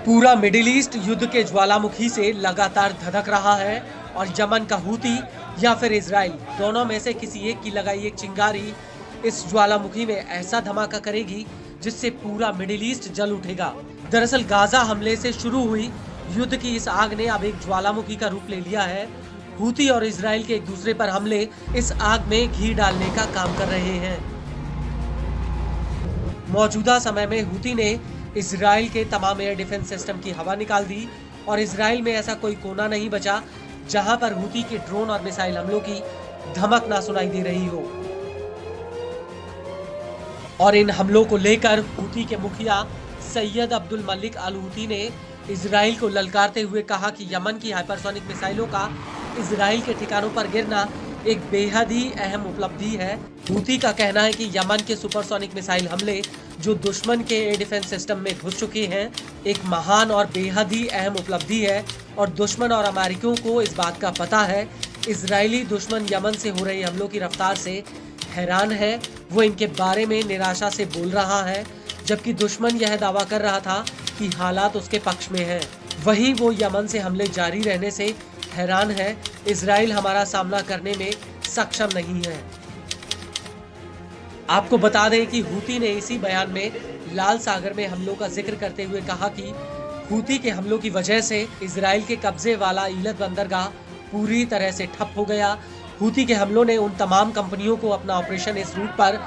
पूरा middle east युद्ध के ज्वालामुखी से लगातार धधक रहा है और यमन का हूती या फिर इजराइल, दोनों में से किसी एक की लगाई एक चिंगारी इस ज्वालामुखी में ऐसा धमाका करेगी जिससे पूरा मिडिल ईस्ट जल उठेगा। दरअसल गाजा हमले से शुरू हुई युद्ध की इस आग ने अब एक ज्वालामुखी का रूप ले लिया है। हूती और इजराइल के एक दूसरे पर हमले इस आग में घी डालने का काम कर रहे हैं। मौजूदा समय में हूती ने इजराइल के तमाम एयर डिफेंस सिस्टम की हवा निकाल दी और इजराइल में ऐसा कोई कोना नहीं बचा जहां पर हूती के ड्रोन और मिसाइल हमलों की धमक ना सुनाई दे रही हो। और इन हमलों को लेकर हूती के मुखिया सैयद अब्दुल मलिक अल हूती ने इजराइल को ललकारते हुए कहा कि यमन की हाइपरसोनिक मिसाइलों का इजराइल के ठिकानों पर गिरना एक बेहद ही अहम उपलब्धि है। हूती का कहना है कि यमन के सुपरसोनिक मिसाइल हमले जो दुश्मन के एयर डिफेंस सिस्टम में घुस चुके हैं एक महान और बेहद ही अहम उपलब्धि है और दुश्मन और अमेरिकियों को इस बात का पता है। इजरायली दुश्मन यमन से हो रहे हमलों की रफ्तार से हैरान है। वो इनके बारे में निराशा से बोल रहा है, जबकि दुश्मन यह दावा कर रहा था कि हालात उसके पक्ष में हैं। वहीं वो यमन से हमले जारी रहने से हैरान है। इजराइल हमारा सामना करने में सक्षम नहीं है। आपको बता दें कि हूती ने इसी बयान में लाल सागर में हमलों का जिक्र करते हुए कहा कि हूती के हमलों की वजह से इजराइल के कब्जे वाला ईलत बंदरगाह पूरी तरह से ठप हो गया। हूती के हमलों ने उन तमाम कंपनियों को अपना ऑपरेशन इस रूट पर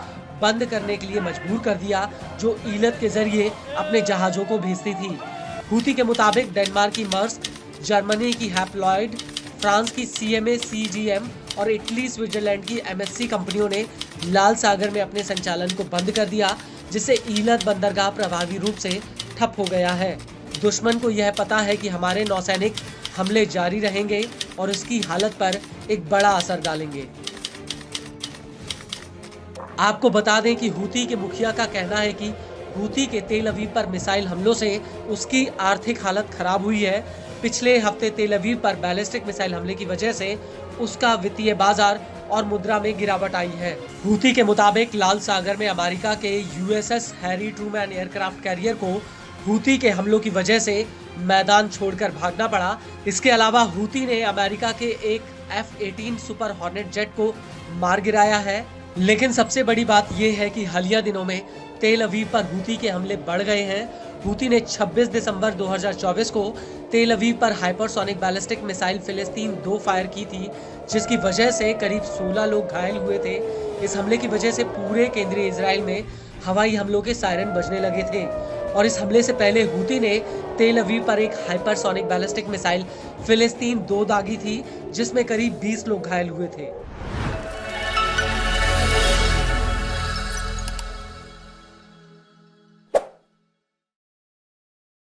बंद करने के लिए मजबूर कर दिया जो ईलत के जरिए अपने जहाजों को भेजती थी। हूती के मुताबिक डेनमार्क की मर्स्क, जर्मनी की हैप्लॉयड, फ्रांस की CMA CGM और इटली स्विट्जरलैंड की MSC कंपनियों ने लाल सागर में अपने संचालन को बंद कर दिया, जिससे ईलत बंदरगाह प्रभावी रूप से ठप हो गया है। दुश्मन को यह पता है कि हमारे नौसैनिक हमले जारी रहेंगे और उसकी हालत पर एक बड़ा असर डालेंगे। आपको बता दें कि हूती के मुखिया का कहना है कि हूती के तेल अवीव पर मिसाइल हमलों से उसकी आर्थिक हालत खराब हुई है। पिछले हफ्ते तेल अवीव पर बैलिस्टिक मिसाइल हमले की वजह से उसका वित्तीय बाजार और मुद्रा में गिरावट आई है। हूती के मुताबिक लाल सागर में अमेरिका के USS Harry Trueman aircraft carrier को हूती के हमलों की वजह से मैदान छोड़कर भागना पड़ा। इसके अलावा हूती ने अमेरिका के एक F-18 सुपर हॉर्नेट जेट को मार गिराया है। लेकिन सबसे बड़ी बात यह है कि हालिया दिनों में तेल अवीव पर हूती के हमले बढ़ गए हैं। हूती ने 26 दिसंबर 2024 को तेल अवीव पर हाइपरसोनिक बैलिस्टिक मिसाइल फिलिस्तीन 2 फायर की थी, जिसकी वजह से करीब 16 लोग घायल हुए थे। इस हमले की वजह से पूरे केंद्रीय इजराइल में हवाई हमलों के सायरन बजने लगे थे और इस हमले से पहले हूती ने तेल अवीव पर एक हाइपरसोनिक बैलिस्टिक मिसाइल फिलिस्तीन 2 दागी थी, जिसमें करीब 20 लोग घायल हुए थे।